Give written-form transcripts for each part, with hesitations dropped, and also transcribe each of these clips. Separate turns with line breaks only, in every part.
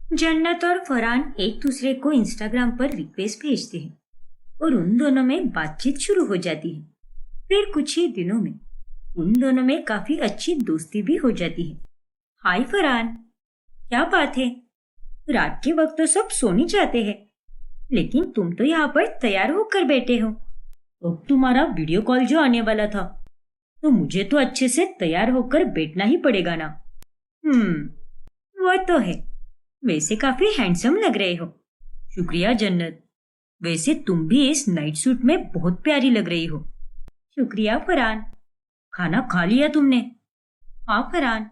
जन्नत और फरहान एक दूसरे को इंस्टाग्राम पर रिक्वेस्ट भेजते हैं और उन दोनों में बातचीत शुरू हो जाती है। फिर कुछ ही दिनों में उन दोनों में काफी अच्छी दोस्ती भी हो जाती है। हाय फरहान, क्या बात है? रात के वक्त तो सब सोने जाते हैं, लेकिन तुम तो यहाँ पर तैयार होकर बैठे हो। अब तुम्हारा वीडियो कॉल जो आने वाला था, तो मुझे तो अच्छे से तैयार होकर बैठना ही पड़ेगा ना। वो तो है। वैसे काफी हैंडसम लग रहे हो। शुक्रिया जन्नत। वैसे तुम भी इस नाइट सूट में बहुत प्यारी लग रही हो। शुक्रिया फरहान। खाना खा लिया तुमने? हाँ फरहान।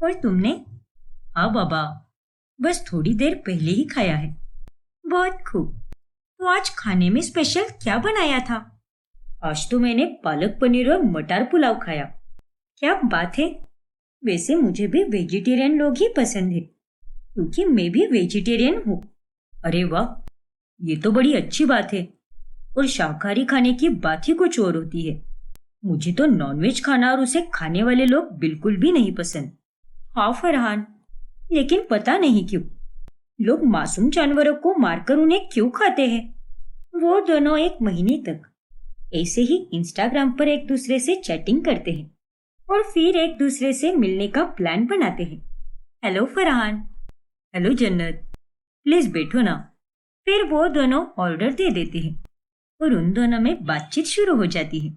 और तुमने? हाँ बाबा, बस थोड़ी देर पहले ही खाया है। बहुत खूब। तो आज खाने में स्पेशल क्या बनाया था? आज तो मैंने पालक पनीर और मटर पुलाव खाया। क्या बात है। वैसे मुझे भी वेजिटेरियन लोग ही पसंद है, क्योंकि मैं भी वेजिटेरियन हूँ। अरे वाह, ये तो बड़ी अच्छी बात है। और शाकाहारी खाने की बात ही कुछ और होती है। मुझे तो नॉनवेज खाना और उसे खाने वाले लोग बिल्कुल भी नहीं पसंद। हाँ फरहान, लेकिन पता नहीं क्यों लोग मासूम जानवरों को मारकर उन्हें क्यों खाते हैं। वो दोनों एक महीने तक ऐसे ही इंस्टाग्राम पर एक दूसरे से चैटिंग करते हैं और फिर एक दूसरे से मिलने का प्लान बनाते हैं। हेलो फरहान। हेलो जन्नत, प्लीज बैठो ना। फिर वो दोनों ऑर्डर दे देते हैं और उन दोनों में बातचीत शुरू हो जाती है।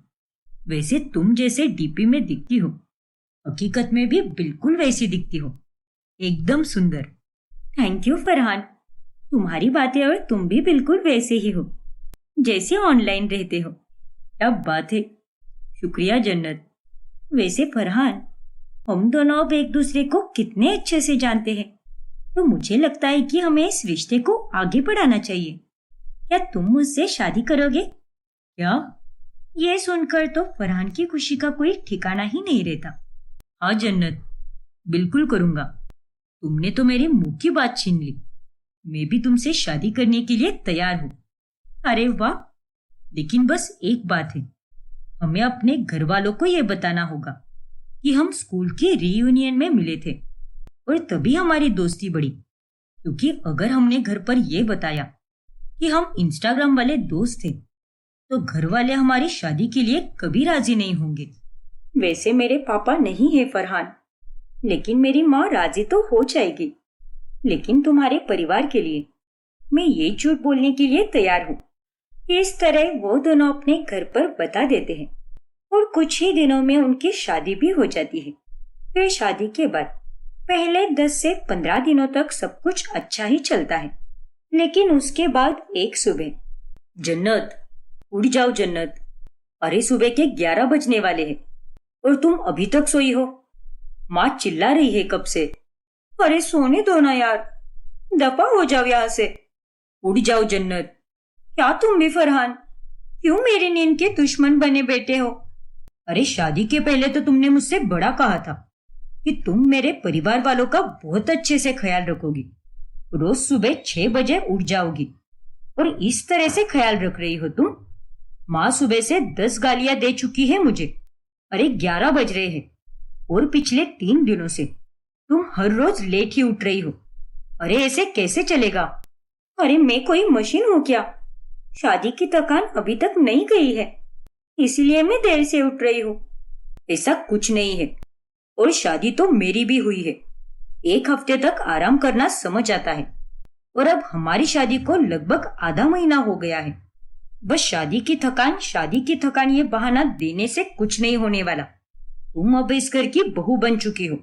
वैसे तुम जैसे डीपी में दिखती हो, हकीकत में भी बिल्कुल वैसी दिखती हो, एकदम सुंदर। Thank you Farhan. तुम्हारी बातें और तुम भी बिल्कुल वैसे ही हो जैसे ऑनलाइन रहते हो। क्या बात है। शुक्रिया जन्नत। वैसे फरहान, हम दोनों अब एक दूसरे को कितने अच्छे से जानते हैं, तो मुझे लगता है कि हमें इस रिश्ते को आगे बढ़ाना चाहिए। क्या तुम मुझसे शादी करोगे? क्या? ये सुनकर तो फरहान की खुशी का कोई ठिकाना ही नहीं रहता। हाँ जन्नत, बिल्कुल करूंगा। तुमने तो मेरे मुंह की बात छीन ली। मैं भी तुमसे शादी करने के लिए तैयार हूँ। अरे वाह, लेकिन बस एक बात है, हमें अपने घर वालों को यह बताना होगा कि हम स्कूल की रीयूनियन में मिले थे और तभी हमारी दोस्ती बढ़ी। क्योंकि अगर हमने घर पर यह बताया कि हम इंस्टाग्राम वाले दोस्त थे, तो घर वाले हमारी शादी के लिए कभी राजी नहीं होंगे। वैसे मेरे पापा नहीं है फरहान, लेकिन मेरी माँ राजी तो हो जाएगी। लेकिन तुम्हारे परिवार के लिए मैं ये झूठ बोलने के लिए तैयार हूँ। इस तरह वो दोनों अपने घर पर बता देते हैं और कुछ ही दिनों में उनकी शादी भी हो जाती है। फिर शादी के बाद पहले 10 से 15 दिनों तक सब कुछ अच्छा ही चलता है, लेकिन उसके बाद एक सुबह, जन्नत उठ जाओ जन्नत। अरे सुबह के 11 बजने वाले हैं और तुम अभी तक सोई हो। माँ चिल्ला रही है कब से। अरे सोने दो ना यार, दफा हो जाओ यहाँ से। उठ जाओ जन्नत। क्या तुम भी फरहान, क्यों मेरी नींद के दुश्मन बने बैठे हो? अरे शादी के पहले तो तुमने मुझसे बड़ा कहा था कि तुम मेरे परिवार वालों का बहुत अच्छे से ख्याल रखोगी, रोज सुबह 6 बजे उठ जाओगी, और इस तरह से ख्याल रख रही हो तुम। माँ सुबह से 10 गालियां दे चुकी है मुझे। अरे 11 बज रहे हैं और पिछले 3 दिनों से तुम हर रोज लेट ही उठ रही हो। अरे ऐसे कैसे चलेगा? अरे मैं कोई मशीन हूँ क्या? शादी की थकान अभी तक नहीं गई है, इसलिए मैं देर से उठ रही हूँ। ऐसा कुछ नहीं है, और शादी तो मेरी भी हुई है। 1 हफ्ते तक आराम करना समझ आता है, और अब हमारी शादी को लगभग आधा महीना हो गया है। बस शादी की थकान ये बहाना देने से कुछ नहीं होने वाला। तुम अब इस घर की बहू बन चुकी हो,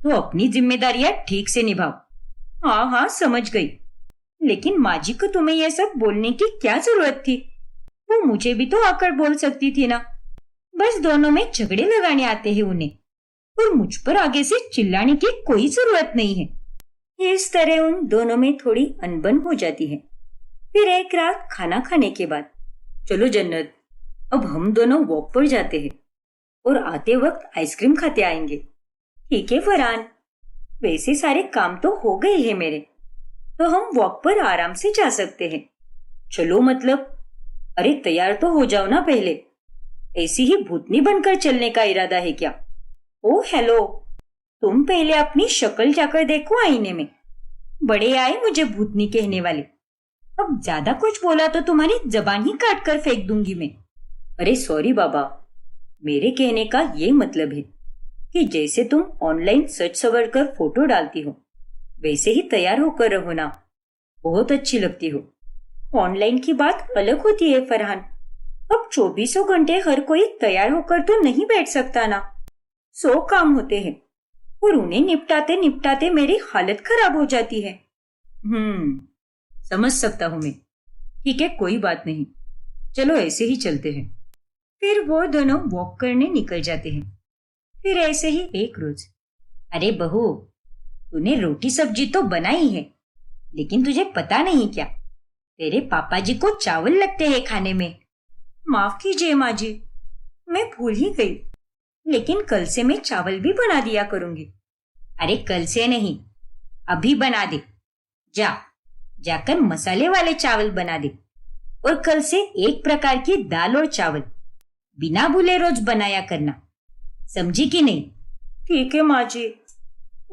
तो अपनी जिम्मेदारियां ठीक से निभाओ। हाँ हाँ समझ गई, लेकिन माँ जी को तुम्हें यह सब बोलने की क्या जरूरत थी? वो मुझे भी तो आकर बोल सकती थी ना। बस दोनों में झगड़े लगाने आते हैं उन्हें, और मुझ पर आगे से चिल्लाने की कोई जरूरत नहीं है। इस तरह उन दोनों में थोड़ी अनबन हो जाती है। फिर एक रात खाना खाने के बाद, चलो जन्नत, अब हम दोनों वॉक पर जाते हैं और आते वक्त आइसक्रीम खाते आएंगे। ठीक है फरहान, वैसे सारे काम तो हो गए हैं मेरे, तो हम वॉक पर आराम से जा सकते हैं। चलो मतलब। अरे तैयार तो हो जाओ ना पहले। ऐसी ही भूतनी बनकर चलने का इरादा है क्या? ओ हेलो, तुम पहले अपनी शक्ल जाकर देखो आईने में। बड़े आए मुझे भूतनी कहने वाले। अब ज्यादा कुछ बोला तो तुम्हारी जबान ही काट कर फेंक दूंगी मैं। अरे सॉरी बाबा, मेरे कहने का ये मतलब है कि जैसे तुम ऑनलाइन सच सवर कर फोटो डालती हो वैसे ही तैयार होकर रहो ना, बहुत अच्छी लगती हो। ऑनलाइन की बात अलग होती है फरहान, अब 24 घंटे हर कोई तैयार होकर तो नहीं बैठ सकता ना। 100 काम होते हैं और उन्हें निपटाते निपटाते मेरी हालत खराब हो जाती है। समझ सकता हूं मैं। ठीक है, कोई बात नहीं, चलो ऐसे ही चलते हैं। फिर वो दोनों वॉक करने निकल जाते हैं। फिर ऐसे ही एक रोज, अरे बहू, तूने रोटी सब्जी तो बनाई है, लेकिन तुझे पता नहीं क्या, तेरे पापा जी को चावल लगते हैं खाने में। माफ कीजिए माँ जी, मैं भूल ही गई, लेकिन कल से मैं चावल भी बना दिया करूंगी। अरे कल से नहीं, अभी बना दे। जाकर मसाले वाले चावल बना दे, और कल से एक प्रकार की दाल और चावल बिना भूले रोज बनाया करना, समझी कि नहीं? ठीक है माँ जी।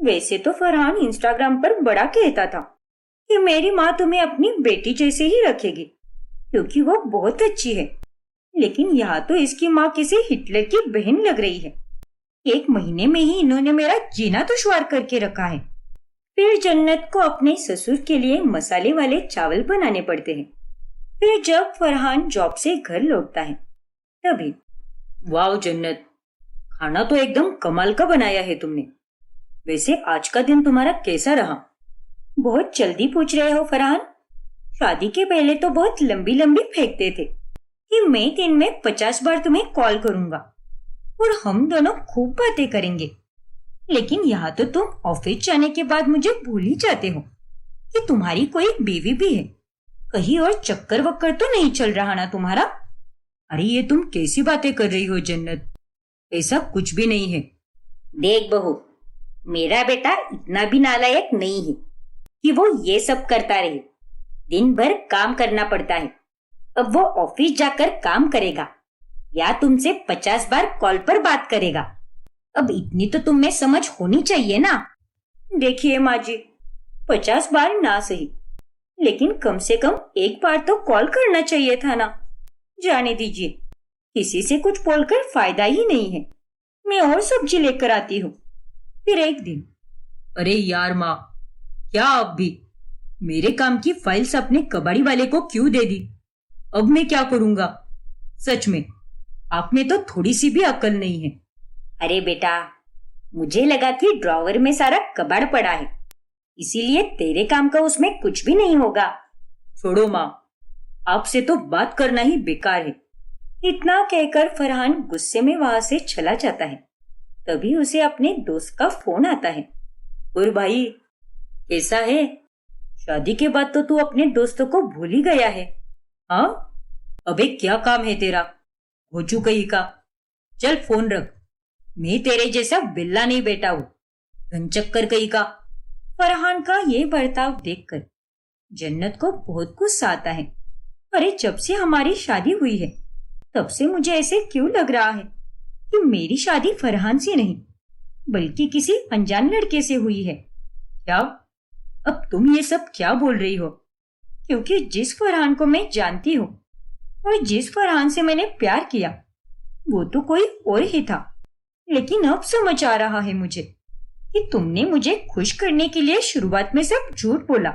वैसे तो फरहान इंस्टाग्राम पर बड़ा कहता था कि मेरी माँ तुम्हें अपनी बेटी जैसे ही रखेगी क्योंकि वो बहुत अच्छी है, लेकिन यहाँ तो इसकी माँ किसी हिटलर की बहन लग रही है। 1 महीने में ही इन्होंने मेरा जीना दुश्वार करके रखा है। फिर जन्नत को अपने ससुर के लिए मसाले वाले चावल बनाने पड़ते हैं। फिर जब फरहान जॉब से घर लौटता है तभी, वाह जन्नत, खाना तो एकदम कमाल का बनाया है तुमने। वैसे आज का दिन तुम्हारा कैसा रहा? बहुत जल्दी पूछ रहे हो फरहान। शादी के पहले तो बहुत लंबी लंबी फेंकते थे कि मैं दिन में 50 बार तुम्हें कॉल करूंगा और हम दोनों खूब बातें करेंगे, लेकिन यहाँ तो तुम ऑफिस जाने के बाद मुझे भूल ही जाते हो कि तुम्हारी कोई बीवी भी है। कहीं और चक्कर वक्कर तो नहीं चल रहा ना तुम्हारा? अरे ये तुम कैसी बातें कर रही हो जन्नत, ऐसा कुछ भी नहीं है। देख बहू, मेरा बेटा इतना भी नालायक नहीं है कि वो ये सब करता रहे। दिन भर काम करना पड़ता है, अब वो ऑफिस जाकर काम करेगा या तुमसे 50 बार कॉल पर बात करेगा? अब इतनी तो तुम में समझ होनी चाहिए ना। देखिए माँ जी, 50 बार ना सही, लेकिन कम से कम एक बार तो कॉल करना चाहिए था ना। जाने दीजिए, किसी से कुछ बोलकर फायदा ही नहीं है। मैं और सब्जी लेकर आती हूँ। फिर एक दिन, अरे यार माँ, क्या अब भी मेरे काम की फाइल्स अपने कबाड़ी वाले को क्यों दे दी? अब मैं क्या करूंगा? सच में आप में तो थोड़ी सी भी अकल नहीं है। अरे बेटा, मुझे लगा कि ड्रॉवर में सारा कबाड़ पड़ा है, इसीलिए तेरे काम का उसमें कुछ भी नहीं होगा। छोड़ो माँ, आपसे तो बात करना ही बेकार है। इतना कहकर फरहान गुस्से में वहां से चला जाता है। तभी उसे अपने दोस्त का फोन आता है। और भाई, कैसा है? शादी के बाद तो तू अपने दोस्तों को भूल ही गया है। हाँ, अबे क्या काम है तेरा घोचू कहीं का? चल फोन रख, मैं तेरे जैसा बिल्ला नहीं बेटा हूँ, घनचक्कर कहीं का। फरहान का ये बर्ताव देखकर जन्नत को बहुत गुस्सा आता है। अरे जब से हमारी शादी हुई है तब से मुझे ऐसे क्यों लग रहा है कि मेरी शादी फरहान से नहीं बल्कि किसी अनजान लड़के से हुई है। क्या? अब तुम ये सब क्या बोल रही हो? क्योंकि जिस फरहान को मैं जानती हूँ और जिस फरहान से मैंने प्यार किया वो तो कोई और ही था। लेकिन अब समझ आ रहा है मुझे कि तुमने मुझे खुश करने के लिए शुरुआत में सब झूठ बोला।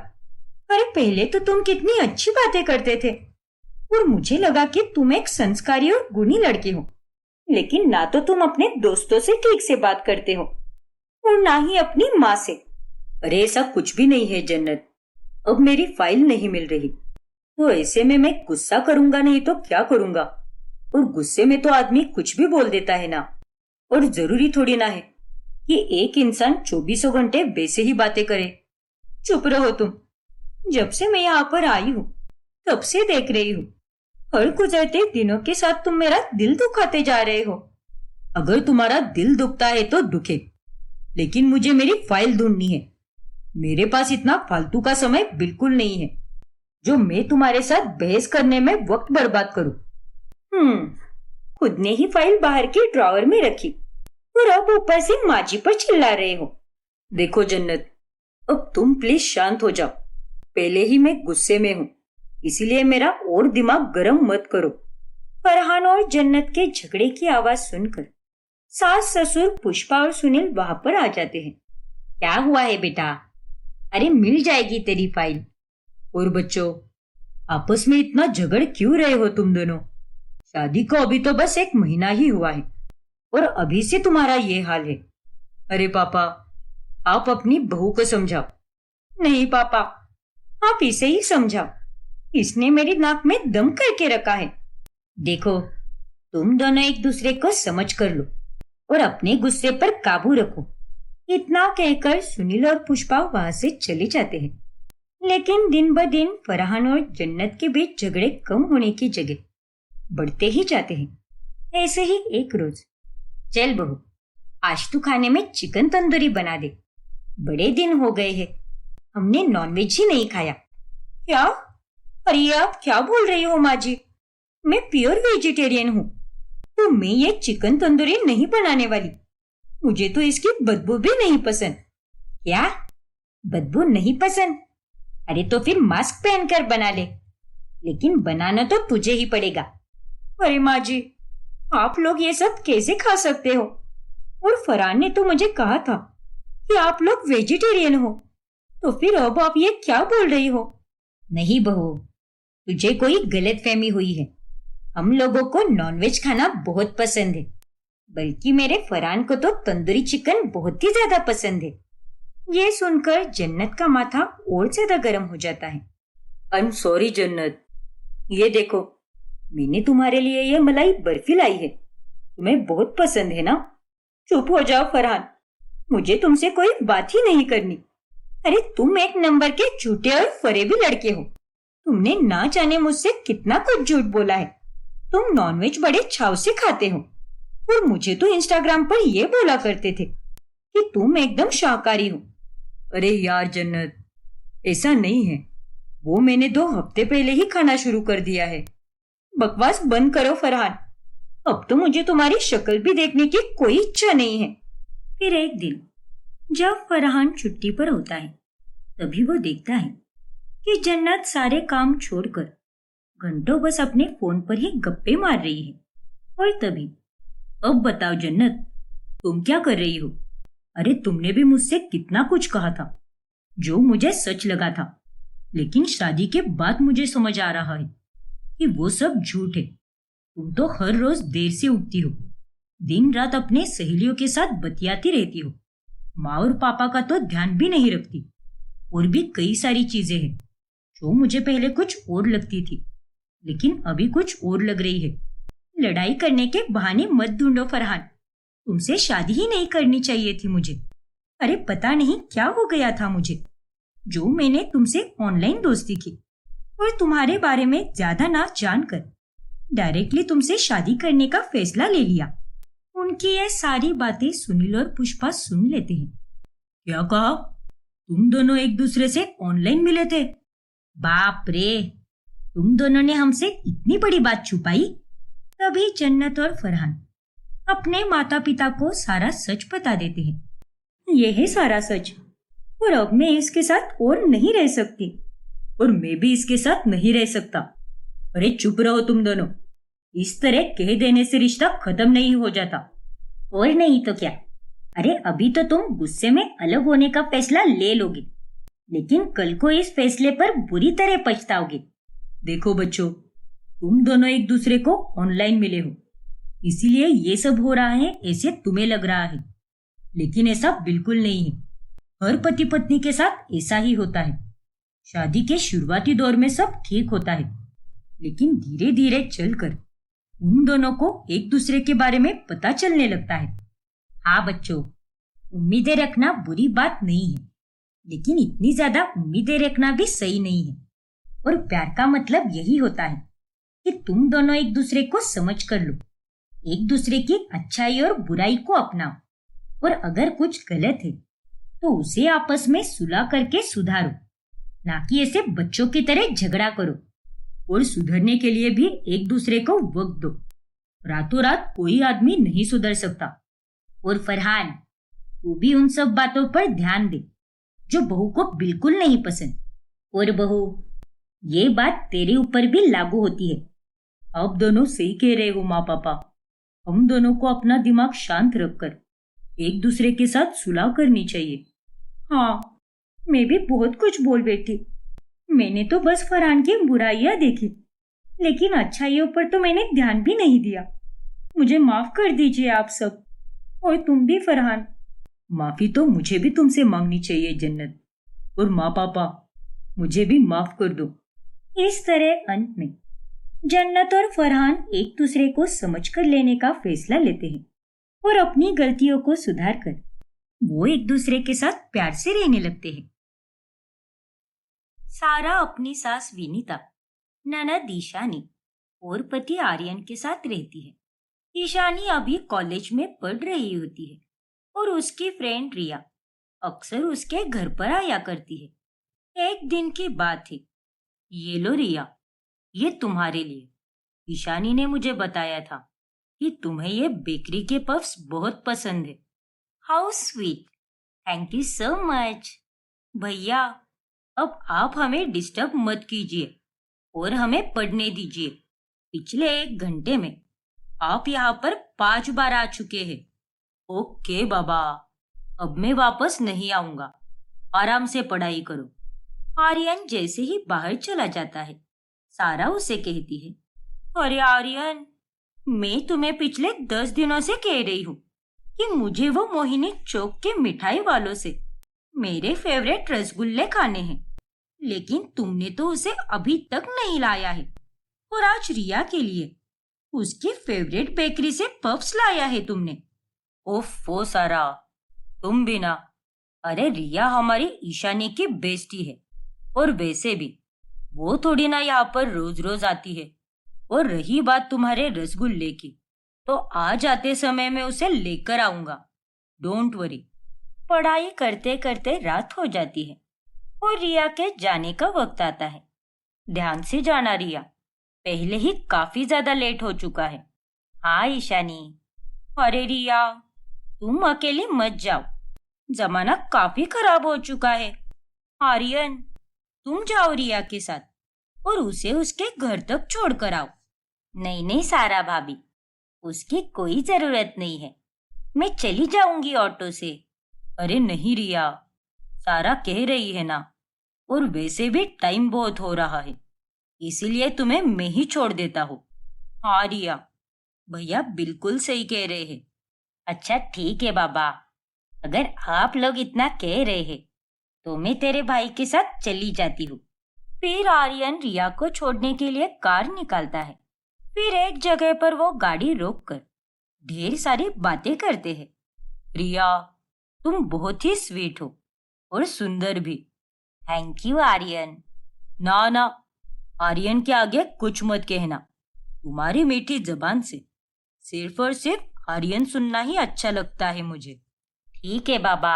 अरे पहले तो तुम कितनी अच्छी बातें करते थे और मुझे लगा कि तुम एक संस्कारी और गुणी लड़के हो, लेकिन ना तो तुम अपने दोस्तों से ठीक से बात करते हो और ना ही अपनी माँ से। अरे ऐसा कुछ भी नहीं है जन्नत, अब मेरी फाइल नहीं मिल रही तो ऐसे में मैं गुस्सा करूंगा नहीं तो क्या करूंगा? और गुस्से में तो आदमी कुछ भी बोल देता है ना। और जरूरी थोड़ी ना है कि एक इंसान 24 घंटे वैसे ही बातें करे। चुप रहो तुम। जब से मैं यहाँ पर आई हूँ तब से देख रही हूँ, हर गुजरते दिनों के साथ तुम मेरा दिल दुखाते जा रहे हो। अगर तुम्हारा दिल दुखता है तो दुखे, लेकिन मुझे मेरी फाइल ढूंढनी है। मेरे पास इतना फालतू का समय बिल्कुल नहीं है जो मैं तुम्हारे साथ बहस करने में वक्त बर्बाद करूं। खुद ने ही फाइल बाहर के ड्रॉवर में रखी और अब ऊपर से माँ जी पर चिल्ला रहे हो। देखो जन्नत, अब तुम प्लीज शांत हो जाओ। पहले ही मैं गुस्से में हूँ, इसीलिए मेरा और दिमाग गरम मत करो। फरहान और जन्नत के झगड़े की आवाज सुनकर सास ससुर पुष्पा और सुनील वहां पर आ जाते हैं। क्या हुआ है बेटा? अरे मिल जाएगी तेरी फाइल। और बच्चों, आपस में इतना झगड़ क्यों रहे हो तुम दोनों? शादी को अभी तो बस 1 महीना ही हुआ है और अभी से तुम्हारा ये हाल है। अरे पापा, आप अपनी बहू को समझाओ। नहीं पापा, आप इसे ही समझाओ। इसने मेरी नाक में दम करके रखा है। देखो, तुम दोनों एक दूसरे को समझ कर लो और अपने गुस्से पर काबू रखो। इतना कहकर सुनील और पुष्पा वहां से चले जाते हैं। लेकिन दिन ब दिन फरहान और जन्नत के बीच झगड़े कम होने की जगह बढ़ते ही जाते हैं। ऐसे ही एक रोज, चल बहू, आज तू खाने में चिकन तंदूरी बना दे। बड़े दिन हो गए हैं, हमने नॉनवेज ही नहीं खाया। क्या? अरे आप क्या बोल रही हो माँ जी? मैं प्योर वेजिटेरियन हूँ, तो मैं ये चिकन तंदूरी नहीं बनाने वाली। मुझे तो इसकी बदबू भी नहीं पसंद। क्या? बदबू नहीं पसंद? अरे तो फिर मास्क पहनकर बना ले, लेकिन बनाना तो तुझे ही पड़ेगा। अरे माँ जी, आप लोग ये सब कैसे खा सकते हो? और फरहान ने तो मुझे कहा था कि आप लोग वेजिटेरियन हो, तो फिर अब आप ये क्या बोल रही हो? नहीं बहू, तुझे कोई गलतफहमी हुई है। हम लोगों को नॉनवेज खाना बहुत पसंद है, बल्कि मेरे फरहान को तो तंदूरी चिकन बहुत ही ज्यादा पसंद है। ये सुनकर जन्नत का माथा और ज्यादा गर्म हो जाता है। आई एम सॉरी जन्नत, ये देखो, मैंने तुम्हारे लिए ये मलाई बर्फी लाई है, तुम्हें बहुत पसंद है ना? चुप हो जाओ फरहान, मुझे तुमसे कोई बात ही नहीं करनी। अरे तुम एक नंबर के झूठे और फरेबी लड़के हो। तुमने ना जाने मुझसे कितना कुछ झूठ बोला है। तुम नॉनवेज बड़े चाव से खाते हो और मुझे तो इंस्टाग्राम पर ये बोला करते थे कि तुम एकदम शाकाहारी हो। अरे यार जन्नत, ऐसा नहीं है। वो मैंने 2 हफ्ते पहले ही खाना शुरू कर दिया है। बकवास बंद करो फरहान, अब तो मुझे तुम्हारी शक्ल भी देखने की कोई इच्छा नहीं है। फिर एक दिन जब फरहान छुट्टी पर होता है, तभी वो देखता है कि जन्नत सारे काम छोड़कर घंटों बस अपने फोन पर ही गप्पे मार रही है। और तभी, अब बताओ जन्नत, तुम क्या कर रही हो? अरे तुमने भी मुझसे कितना कुछ कहा था जो मुझे सच लगा था, लेकिन शादी के बाद मुझे समझ आ रहा है कि वो सब झूठ है। तुम तो हर रोज देर से उठती हो, दिन रात अपने सहेलियों के साथ बतियाती रहती हो, माँ और पापा का तो ध्यान भी नहीं रखती। और भी कई सारी चीजें हैं जो मुझे पहले कुछ और लगती थी, लेकिन अभी कुछ और लग रही है। लड़ाई करने के बहाने मत ढूंढो फरहान, तुमसे शादी ही नहीं करनी चाहिए थी मुझे। अरे पता नहीं क्या हो गया था मुझे, जो मैंने तुमसे ऑनलाइन दोस्ती की और तुम्हारे बारे में ज्यादा ना जानकर डायरेक्टली तुमसे शादी करने का फैसला ले लिया। उनकी ये सारी बातें सुनील और पुष्पा सुन लेते हैं। क्या कहा? तुम दोनों एक दूसरे से ऑनलाइन मिले थे? बाप रे, तुम दोनों ने हमसे इतनी बड़ी बात छुपाई। तभी जन्नत और फरहान अपने माता पिता को सारा सच बता देते हैं। यह है सारा सच, और अब मैं इसके साथ और नहीं रह सकती, और मैं भी इसके साथ नहीं रह सकता। अरे चुप रहो तुम दोनों, इस तरह कह देने से रिश्ता खत्म नहीं हो जाता। और नहीं तो क्या? अरे अभी तो तुम गुस्से में अलग होने का फैसला ले लोगे, लेकिन कल को इस फैसले पर बुरी तरह पछताओगे। देखो बच्चों, तुम दोनों एक दूसरे को ऑनलाइन मिले हो, इसीलिए ये सब हो रहा है ऐसे तुम्हें लग रहा है, लेकिन ऐसा बिल्कुल नहीं है। हर पति पत्नी के साथ ऐसा ही होता है। शादी के शुरुआती दौर में सब ठीक होता है, लेकिन धीरे धीरे चलकर उन दोनों को एक दूसरे के बारे में पता चलने लगता है। हाँ बच्चों, उम्मीदें रखना बुरी बात नहीं है, लेकिन इतनी ज्यादा उम्मीदें रखना भी सही नहीं है। और प्यार का मतलब यही होता है कि तुम दोनों एक दूसरे को समझ कर लो, एक दूसरे की अच्छाई और बुराई को अपनाओ, और अगर कुछ गलत है तो उसे आपस में सुलह करके सुधारो, ना कि ऐसे बच्चों की तरह झगड़ा करो। और सुधरने के लिए भी एक दूसरे को वक्त दो। रातों रात कोई आदमी नहीं सुधर सकता। और फरहान, तू भी उन सब बातों पर ध्यान दे। जो बहू को बिल्कुल नहीं पसंद। और बहू, ये बात तेरे ऊपर भी लागू होती है। आप दोनों सही कह रहे हो माँ पापा। हम दोनों को अपना दिमाग शांत रखकर एक दूसरे के साथ सुलह करनी चाहिए। हाँ, मैं भी बहुत कुछ बोल बैठी। मैंने तो बस फरहान की बुराइयां देखी, लेकिन अच्छाइयों पर तो मैंने ध्यान भी नहीं दिया। मुझे माफ कर दीजिए आप सब, और तुम भी फरहान। माफी तो मुझे भी तुमसे मांगनी चाहिए जन्नत। और माँ पापा, मुझे भी माफ कर दो। इस तरह अंत में जन्नत और फरहान एक दूसरे को समझकर लेने का फैसला लेते हैं और अपनी गलतियों को सुधार कर वो एक दूसरे के साथ प्यार से रहने लगते हैं। सारा अपनी सास विनीता, ननद ईशानी और पति आर्यन के साथ रहती है। ईशानी अभी कॉलेज में पढ़ रही होती है और उसकी फ्रेंड रिया अक्सर उसके घर पर आया करती है। एक दिन की बात है। ये लो रिया, ये तुम्हारे लिए। ईशानी ने मुझे बताया था कि तुम्हें ये बेकरी के पफ्स बहुत पसंद है। How sweet, thank you so much. भैया, अब आप हमें डिस्टर्ब मत कीजिए और हमें पढ़ने दीजिए। पिछले 1 घंटे में आप यहाँ पर 5 बार आ चुके हैं। ओके बाबा, अब मैं वापस नहीं आऊंगा। आराम से पढ़ाई करो। आर्यन जैसे ही बाहर चला जाता है, सारा उसे कहती है, अरे आर्यन, मैं तुम्हें पिछले 10 दिनों से कह रही हूँ कि मुझे वो मोहिनी चौक के मिठाई वालों से मेरे फेवरेट रसगुल्ले खाने हैं, लेकिन तुमने तो उसे अभी तक नहीं लाया है। और आज रिया के लिए उसकी फेवरेट बेकरी से पफ्स लाया है तुमने। ओफो सारा, तुम भी ना। अरे रिया हमारी ईशानी की बेस्टी है, और वैसे भी वो थोड़ी ना यहाँ पर रोज रोज आती है। और रही बात तुम्हारे रसगुल्ले की, तो आज आते समय मैं उसे लेकर आऊंगा। Don't worry. पढ़ाई करते करते रात हो जाती है और रिया के जाने का वक्त आता है। ध्यान से जाना रिया, पहले ही काफी ज्यादा लेट हो चुका है। हाँ ईशानी। अरे रिया, तुम अकेली मत जाओ, जमाना काफी खराब हो चुका है। आर्यन, तुम जाओ रिया के साथ और उसे उसके घर तक छोड़ कर आओ। नहीं नहीं सारा भाभी, उसकी कोई जरूरत नहीं है, मैं चली जाऊंगी ऑटो से। अरे नहीं रिया, सारा कह रही है ना, और वैसे भी टाइम बहुत हो रहा है, इसीलिए तुम्हें मैं ही छोड़ देता हूँ। हाँ रिया, भैया बिल्कुल सही कह रहे हैं। अच्छा ठीक है बाबा, अगर आप लोग इतना कह रहे हैं तो मैं तेरे भाई के साथ चली जाती हूँ। फिर आर्यन रिया को छोड़ने के लिए कार निकालता है। फिर एक जगह पर वो गाड़ी रोककर ढेर सारी बातें करते हैं। रिया, तुम बहुत ही स्वीट हो और सुंदर भी। Thank you Aryan. ना ना, आर्यन के आगे कुछ मत कहना। तुम्हारी मीठी जबान से सिर्फ और सिर्फ आर्यन सुनना ही अच्छा लगता है मुझे। ठीक है बाबा,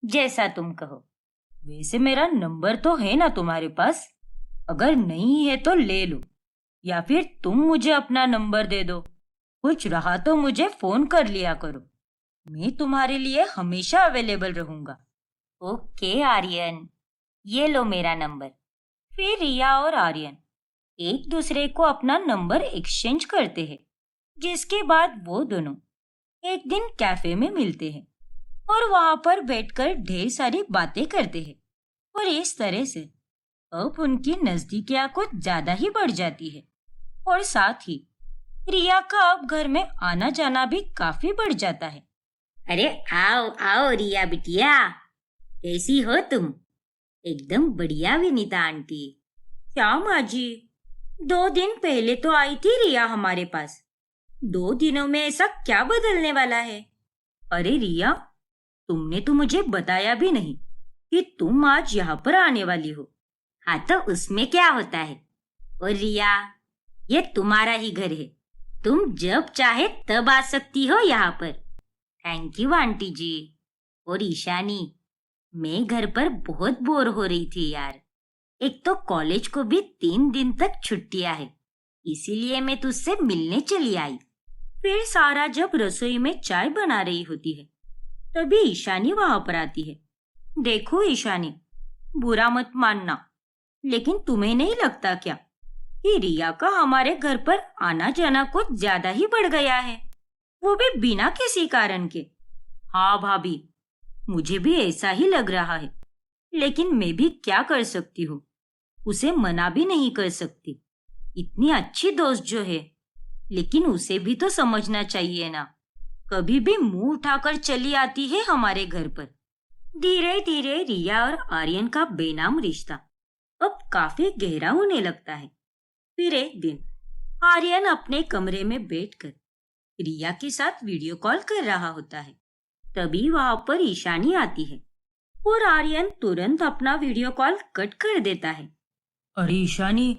जैसा तुम कहो। वैसे मेरा नंबर तो है ना तुम्हारे पास? अगर नहीं है तो ले लो, या फिर तुम मुझे अपना नंबर दे दो। कुछ रहा तो मुझे फोन कर लिया करो, मैं तुम्हारे लिए हमेशा अवेलेबल रहूंगा। ओके आर्यन, ये लो मेरा नंबर। फिर रिया और आर्यन एक दूसरे को अपना नंबर एक्सचेंज करते हैं, जिसके बाद वो दोनों एक दिन कैफे में मिलते हैं और वहां पर बैठकर ढेर सारी बातें करते हैं। और इस तरह से अब उनकी नजदीकियां कुछ ज्यादा ही बढ़ जाती है, और साथ ही रिया का अब घर में आना जाना भी काफी बढ़ जाता है। अरे आओ आओ रिया बिटिया, कैसी हो तुम? एकदम बढ़िया विनीता आंटी। क्या माँ जी, 2 दिन पहले तो आई थी रिया हमारे पास। 2 दिनों में ऐसा क्या बदलने वाला है? अरे रिया, तुमने तो मुझे बताया भी नहीं कि तुम आज यहाँ पर आने वाली हो। हाँ तो उसमें क्या होता है? और रिया, ये तुम्हारा ही घर है, तुम जब चाहे तब आ सकती हो यहाँ पर। थैंक यू आंटी जी। और ईशानी, मैं घर पर बहुत बोर हो रही थी यार। एक तो कॉलेज को भी 3 दिन तक छुट्टियां है, इसीलिए मैं तुझसे मिलने चली आई। फिर सारा जब रसोई में चाय बना रही होती है, तभी ईशानी वहां पर आती है। देखो ईशानी, बुरा मत मानना, लेकिन तुम्हें नहीं लगता क्या कि रिया का हमारे घर पर आना जाना कुछ ज्यादा ही बढ़ गया है, वो भी बिना किसी कारण के। हाँ भाभी, मुझे भी ऐसा ही लग रहा है, लेकिन मैं भी क्या कर सकती हूँ, उसे मना भी नहीं कर सकती। इतनी अच्छी दोस्त जो है, लेकिन उसे भी तो समझना चाहिए ना, कभी भी मुंह उठाकर चली आती है हमारे घर पर। धीरे धीरे रिया और आर्यन का बेनाम रिश्ता अब काफी गहरा होने लगता है। फिर एक दिन आर्यन अपने कमरे में बैठकर रिया के साथ वीडियो कॉल कर रहा होता है। तभी वहां पर ईशानी आती है और आर्यन तुरंत अपना वीडियो कॉल कट कर देता है। अरे ईशानी,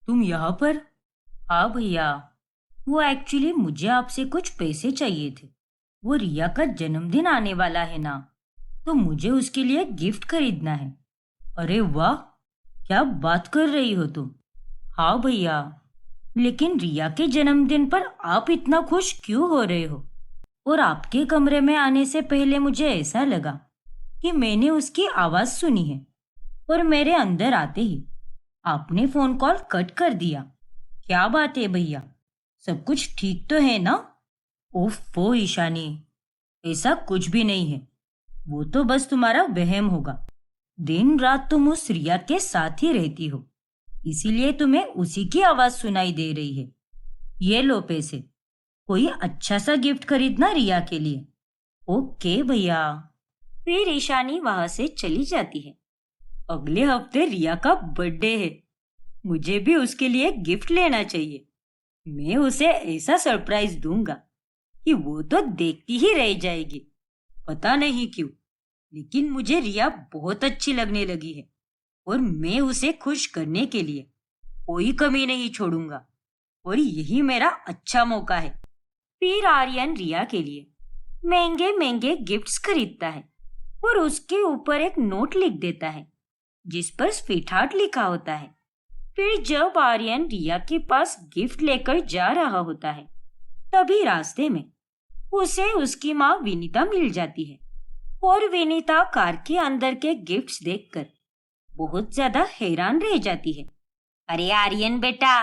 तुम यहाँ पर? हाँ भैया, वो एक्चुअली मुझे आपसे कुछ पैसे चाहिए थे। वो रिया का जन्मदिन आने वाला है ना, तो मुझे उसके लिए गिफ्ट खरीदना है। अरे वाह, क्या बात कर रही हो तुम? हाँ भैया, लेकिन रिया के जन्मदिन पर आप इतना खुश क्यों हो रहे हो? और आपके कमरे में आने से पहले मुझे ऐसा लगा कि मैंने उसकी आवाज सुनी है, और मेरे अंदर आते ही आपने फोन कॉल कट कर दिया। क्या बात है भैया, सब कुछ ठीक तो है ना? ओफो ईशानी, ऐसा कुछ भी नहीं है, वो तो बस तुम्हारा वहम होगा। दिन रात तुम उस रिया के साथ ही रहती हो, इसीलिए तुम्हें उसी की आवाज सुनाई दे रही है। ये लो पैसे, कोई अच्छा सा गिफ्ट खरीदना रिया के लिए। ओके भैया। फिर ईशानी वहां से चली जाती है। अगले हफ्ते रिया का बर्थडे है, मुझे भी उसके लिए गिफ्ट लेना चाहिए। मैं उसे ऐसा सरप्राइज दूंगा कि वो तो देखती ही रह जाएगी। पता नहीं क्यों, लेकिन मुझे रिया बहुत अच्छी लगने लगी है, और मैं उसे खुश करने के लिए कोई कमी नहीं छोड़ूंगा, और यही मेरा अच्छा मौका है। फिर आर्यन रिया के लिए महंगे महंगे गिफ्ट्स खरीदता है और उसके ऊपर एक नोट लिख देता है जिस पर स्वीट हार्ट लिखा होता है। फिर जब आर्यन रिया के पास गिफ्ट लेकर जा रहा होता है, तभी रास्ते में उसे उसकी माँ विनीता मिल जाती है, और विनीता कार के अंदर के गिफ्ट्स देखकर बहुत ज्यादा हैरान रह जाती है। अरे आर्यन बेटा,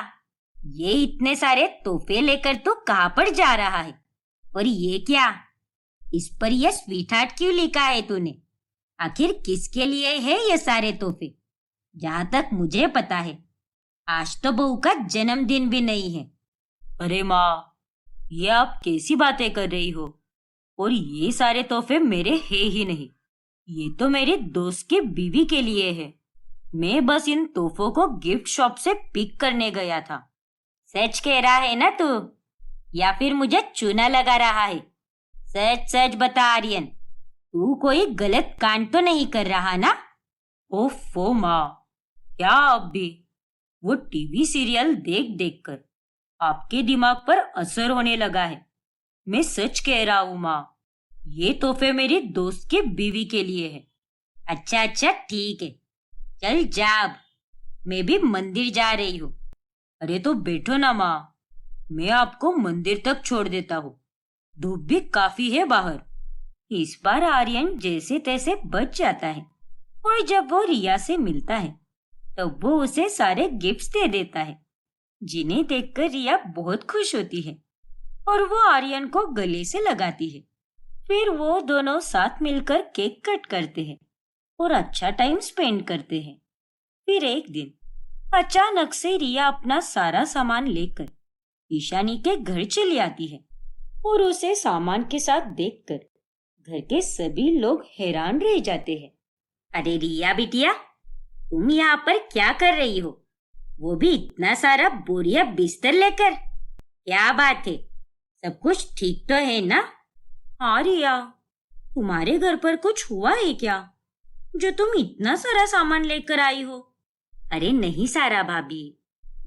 ये इतने सारे तोहफे लेकर तो कहाँ पर जा रहा है? और ये क्या, इस पर यह स्वीट हार्ट क्यों लिखा है तूने? आखिर किसके लिए है ये सारे तोहफे? जहाँ तक मुझे पता है, आज तो बहू का जन्मदिन भी नहीं है। अरे माँ, ये आप कैसी बातें कर रही हो? और ये सारे तोहफे मेरे हैं ही नहीं, ये तो मेरे दोस्त की बीवी के लिए है। मैं बस इन तोहफों को गिफ्ट शॉप से पिक करने गया था। सच कह रहा है ना तू, या फिर मुझे चूना लगा रहा है? सच सच बता आर्यन, तू कोई गलत कांड तो नहीं कर रहा ना? ओफो माँ, क्या अब भी? वो टीवी सीरियल देख देख कर आपके दिमाग पर असर होने लगा है। मैं सच कह रहा हूँ माँ, ये तोहफे मेरी दोस्त की बीवी के लिए है। अच्छा अच्छा ठीक है, चल जा अब, मैं भी मंदिर जा रही हूँ। अरे तो बैठो ना माँ, मैं आपको मंदिर तक छोड़ देता हूँ, धूप भी काफी है बाहर। इस बार आर्यन जैसे तैसे बच जाता है, और जब वो रिया से मिलता है तब वो उसे सारे गिफ्ट्स दे देता है, जिन्हें देखकर रिया बहुत खुश होती है, और वो आर्यन को गले से लगाती है। फिर वो दोनों साथ मिलकर केक कट करते हैं और अच्छा टाइम स्पेंड करते हैं। फिर एक दिन अचानक से रिया अपना सारा सामान लेकर ईशानी के घर चली आती है, और उसे सामान के साथ देखकर घर के सभी लोग हैरान रह जाते हैं। अरे रिया बिटिया, तुम यहाँ पर क्या कर रही हो? वो भी इतना सारा बोरिया बिस्तर लेकर? क्या बात है, सब कुछ ठीक तो है ना? हाँ रिया, तुम्हारे घर पर कुछ हुआ है क्या, जो तुम इतना सारा सामान लेकर आई हो? अरे नहीं सारा भाभी,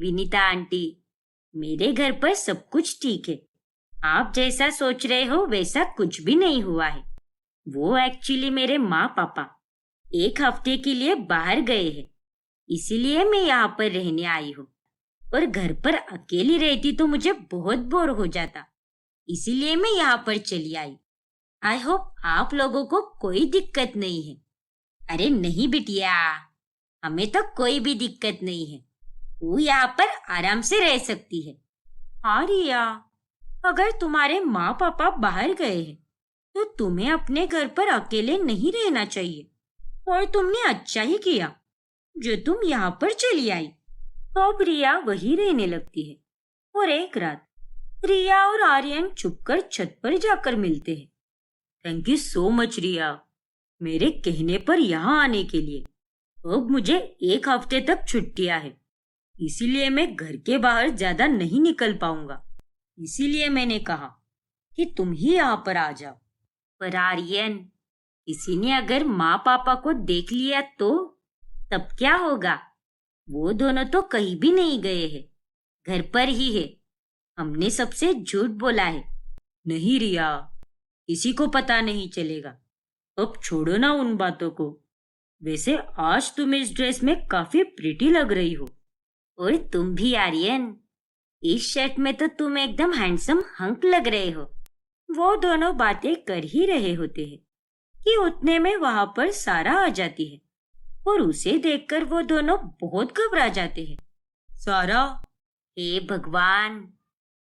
विनीता आंटी, मेरे घर पर सब कुछ ठीक है। आप जैसा सोच रहे हो वैसा कुछ भी नहीं हुआ है। वो एक्चुअली मेरे माँ पापा एक हफ्ते के लिए बाहर गए हैं, इसीलिए मैं यहाँ पर रहने आई हूँ। और घर पर अकेली रहती तो मुझे बहुत बोर हो जाता, इसीलिए मैं यहाँ पर चली आई। आई होप आप लोगों को कोई दिक्कत नहीं है। अरे नहीं बिटिया, हमें तो कोई भी दिक्कत नहीं है। तू यहाँ पर आराम से रह सकती है। हाँ रिया, अगर तुम्हारे माँ पापा बाहर गए हैं तो तुम्हें अपने घर पर अकेले नहीं रहना चाहिए। और तुमने अच्छा ही किया जो तुम यहाँ पर चली आई। अब रिया वही रहने लगती है और एक रात रिया और आर्यन छुपकर छत पर जाकर मिलते हैं। थैंक यू सो मच रिया, मेरे कहने पर यहाँ आने के लिए। अब मुझे 1 हफ्ते तक छुट्टियां है, इसीलिए मैं घर के बाहर ज्यादा नहीं निकल पाऊंगा। इसीलिए मैंने कहा कि तुम ही यहाँ पर आ जाओ। पर आर्यन, किसी ने अगर माँ पापा को देख लिया तो तब क्या होगा? वो दोनों तो कहीं भी नहीं गए हैं, घर पर ही है। हमने सबसे झूठ बोला है। नहीं रिया, किसी को पता नहीं चलेगा। अब छोड़ो ना उन बातों को। वैसे आज तुम इस ड्रेस में काफी प्रिटी लग रही हो। और तुम भी आर्यन, इस शर्ट में तो तुम एकदम हैंडसम हंक लग रहे हो। वो दोनों बातें कर ही रहे होते हैं कि उतने में वहां पर सारा आ जाती है और उसे देखकर वो दोनों बहुत घबरा जाते हैं। सारा, हे भगवान,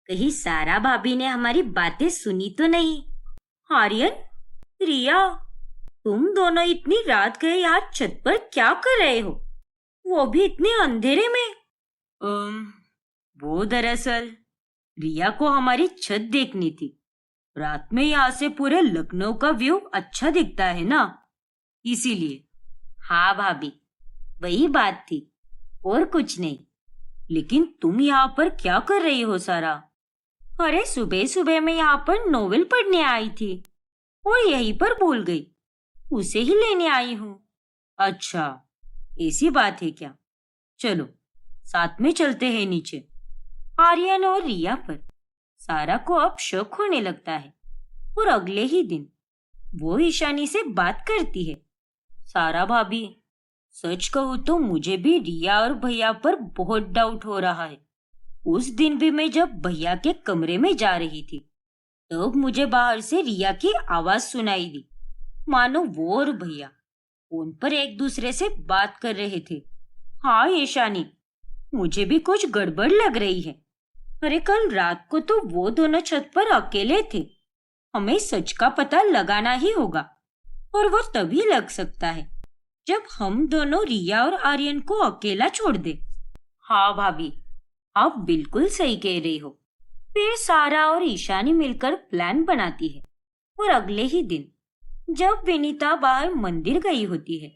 कहीं सारा भाभी ने हमारी बातें सुनी तो नहीं? आर्यन, रिया, तुम दोनों इतनी रात गए यहाँ छत पर क्या कर रहे हो, वो भी इतने अंधेरे में? वो दरअसल रिया को हमारी छत देखनी थी। रात में यहाँ से पूरे लखनऊ का व्यू अच्छा दिखता है ना, इसीलिए। हाँ भाभी, वही बात थी और कुछ नहीं। लेकिन तुम यहाँ पर क्या कर रही हो सारा? अरे सुबह सुबह मैं यहाँ पर नोवेल पढ़ने आई थी और यहीं पर भूल गई, उसे ही लेने आई हूँ। अच्छा, ऐसी बात है क्या? चलो साथ में चलते हैं नीचे। आर्यन और रिया पर सारा को अब शक होने लगता है और अगले ही दिन वो ईशानी से बात करती है। सारा भाभी, सच कहूँ तो मुझे भी रिया और भैया पर बहुत डाउट हो रहा है। उस दिन भी मैं जब भैया के कमरे में जा रही थी तब मुझे बाहर से रिया की आवाज सुनाई दी, मानो वो और भैया फोन पर एक दूसरे से बात कर रहे थे। हाँ ईशानी, मुझे भी कुछ गड़बड़ लग रही है। अरे कल रात को तो वो दोनों छत पर अकेले थे। हमें सच का पता लगाना ही होगा और वो तभी लग सकता है जब हम दोनों रिया और आर्यन को अकेला छोड़ दे। हाँ भाभी, आप बिल्कुल सही कह रही हो। फिर सारा और ईशानी मिलकर प्लान बनाती है और अगले ही दिन जब विनीता बाहर मंदिर गई होती है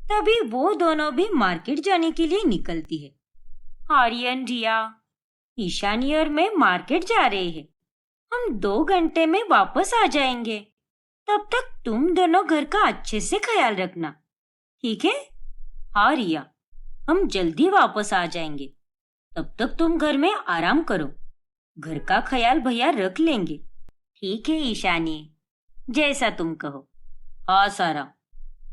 तभी वो दोनों भी मार्केट जाने के लिए निकलती है। आर्यन, रिया, ईशानी और मैं मार्केट जा रहे हैं। हम 2 घंटे में वापस आ जाएंगे। तब तक तुम दोनों घर का अच्छे से ख्याल रखना, ठीक है? हाँ रिया, हम जल्दी वापस आ जाएंगे। तब तक तुम घर में आराम करो। घर का ख्याल भैया रख लेंगे। ठीक है ईशानी, जैसा तुम कहो। हाँ सारा,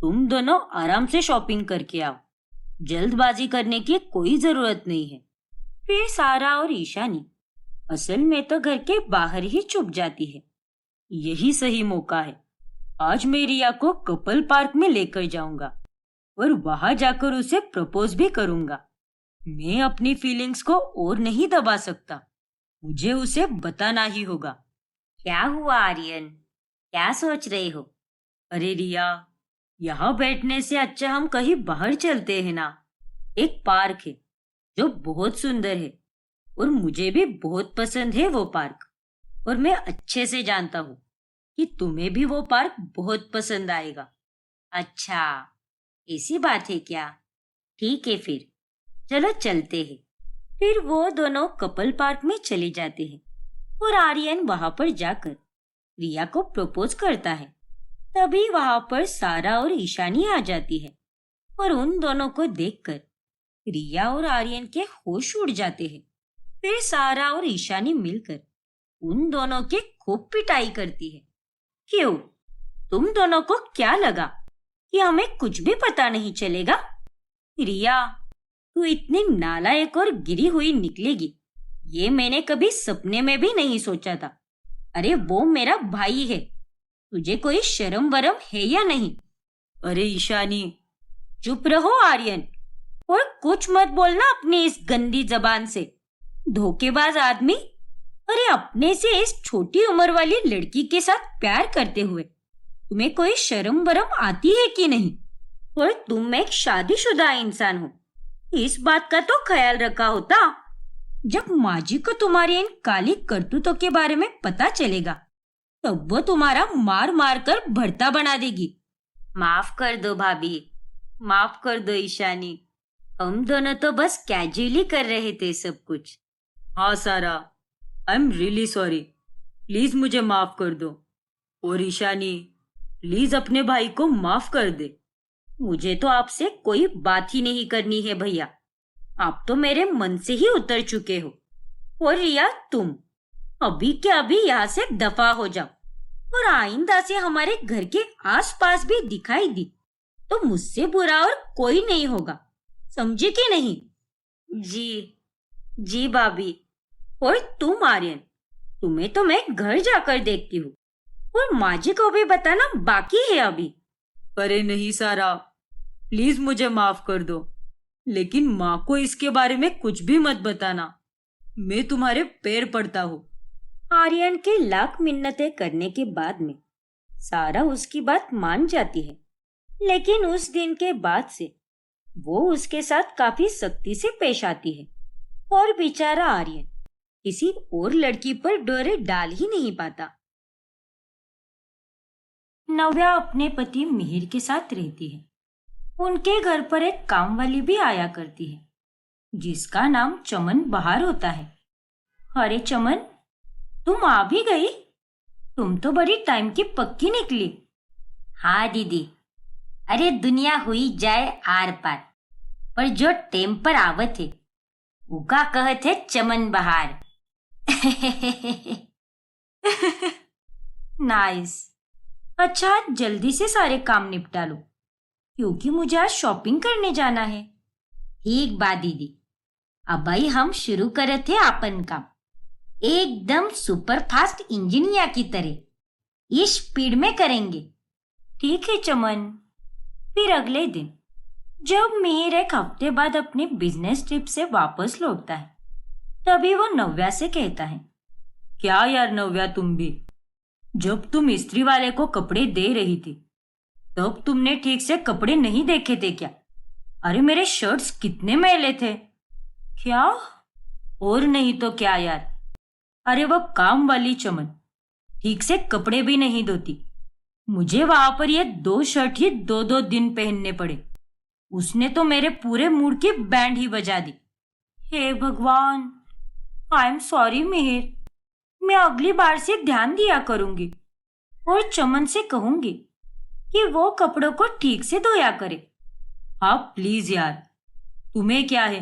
तुम दोनों आराम से शॉपिंग करके आओ। जल्दबाजी करने की कोई जरूरत नहीं है। फिर सारा और ईशानी असल में तो घर के बाहर ही छुप जाती है। यही सही मौका है। आज मैं रिया को कपल पार्क में लेकर जाऊंगा और वहां जाकर उसे प्रपोज भी करूंगा। मैं अपनी फीलिंग्स को और नहीं दबा सकता, मुझे उसे बताना ही होगा। क्या हुआ आर्यन, क्या सोच रहे हो? अरे रिया, यहाँ बैठने से अच्छा हम कहीं बाहर चलते हैं ना। एक पार्क है जो बहुत सुंदर है और मुझे भी बहुत पसंद है वो पार्क। और मैं अच्छे से जानता हूँ कि तुम्हें भी वो पार्क बहुत पसंद आएगा। अच्छा, ऐसी बात है क्या? ठीक है, फिर चलो चलते हैं। फिर वो दोनों कपल पार्क में चले जाते हैं और आर्यन वहां पर जाकर रिया को प्रपोज करता है। तभी वहां पर सारा और ईशानी आ जाती है और उन दोनों को देखकर रिया और आर्यन के होश उड़ जाते हैं। फिर सारा और ईशानी मिलकर उन दोनों की खूब पिटाई करती है। क्यों, तुम दोनों को क्या लगा कि हमें कुछ भी पता नहीं चलेगा? रिया, तू इतनी नालायक और गिरी हुई निकलेगी ये मैंने कभी सपने में भी नहीं सोचा था। अरे वो मेरा भाई है, तुझे कोई शर्म वरम है या नहीं? अरे ईशानी, चुप रहो आर्यन, और कुछ मत बोलना अपनी इस गंदी जबान से। धोखेबाज आदमी, अरे अपने से इस छोटी उम्र वाली लड़की के साथ प्यार करते हुए तुम्हें कोई शर्म वरम आती है कि नहीं? और तुम एक शादीशुदा इंसान हो, इस बात का तो ख्याल रखा होता। जब माँ जी को तुम्हारी इन काली करतूतों के बारे में पता चलेगा तब वो तुम्हारा मार मार कर भरता बना देगी। माफ कर दो भाभी, माफ कर दो ईशानी, हम दोनों तो बस कैजुअली कर रहे थे सब कुछ। हाँ सारा, I am really sorry, please मुझे माफ कर दो। और ईशानी, प्लीज अपने भाई को माफ कर दे। मुझे तो आपसे कोई बात ही नहीं करनी है भैया, आप तो मेरे मन से ही उतर चुके हो। और रिया, तुम अभी के अभी यहाँ से दफा हो जाओ, और आइंदा से हमारे घर के आसपास भी दिखाई दी तो मुझसे बुरा और कोई नहीं होगा, समझे कि नहीं? जी जी भाभी। और तुम आर्यन, तुम्हें तो मैं घर जाकर देखती हूँ, और माँ जी को भी बताना बाकी है अभी। अरे नहीं सारा, प्लीज मुझे माफ कर दो, लेकिन माँ को इसके बारे में कुछ भी मत बताना, मैं तुम्हारे पैर पड़ता हूँ। आर्यन के लाख मिन्नतें करने के बाद में सारा उसकी बात मान जाती है, लेकिन उस दिन के बाद से वो उसके साथ काफी सख्ती से पेश आती है, और बेचारा आर्यन किसी और लड़की पर डोरे डाल ही नहीं पाता। नव्या अपने पति मिहिर के साथ रहती है। उनके घर पर एक काम वाली भी आया करती है, जिसका नाम चमन बहार होता है। अरे चमन, तुम आ भी गई? तुम तो बड़ी टाइम की पक्की निकली। हाँ दीदी, अरे दुनिया हुई जाए आर पार, पर जो टेम पर आवत है उका कहत है चमन बहार। नाइस। अच्छा, जल्दी से सारे काम निपटा लो, क्योंकि मुझे आज शॉपिंग करने जाना है। ठीक बात दीदी, अब भाई हम शुरू करे थे अपन काम एकदम सुपर फास्ट इंजीनियर की तरह, ये स्पीड में करेंगे। ठीक है चमन। फिर अगले दिन जब मिहिर एक हफ्ते बाद अपने बिजनेस ट्रिप से वापस लौटता है, तभी वो नव्या से कहता है, क्या यार नव्या, तुम भी जब तुम इस्त्री वाले को कपड़े दे रही थी तब तुमने ठीक से कपड़े नहीं देखे थे क्या? अरे मेरे शर्ट्स कितने मैले थे। क्या? और नहीं तो क्या यार। अरे वो काम वाली चमन ठीक से कपड़े भी नहीं धोती, मुझे वहां पर ये 2 शर्ट ही 2-2 दिन पहनने पड़े। उसने तो मेरे पूरे मूड की बैंड ही बजा दी। हे भगवान, आई एम सॉरी मिहिर, मैं अगली बार से ध्यान दिया करूंगी, और चमन से कहूंगी कि वो कपड़ों को ठीक से धोया करे। हाँ प्लीज यार, तुम्हें क्या है,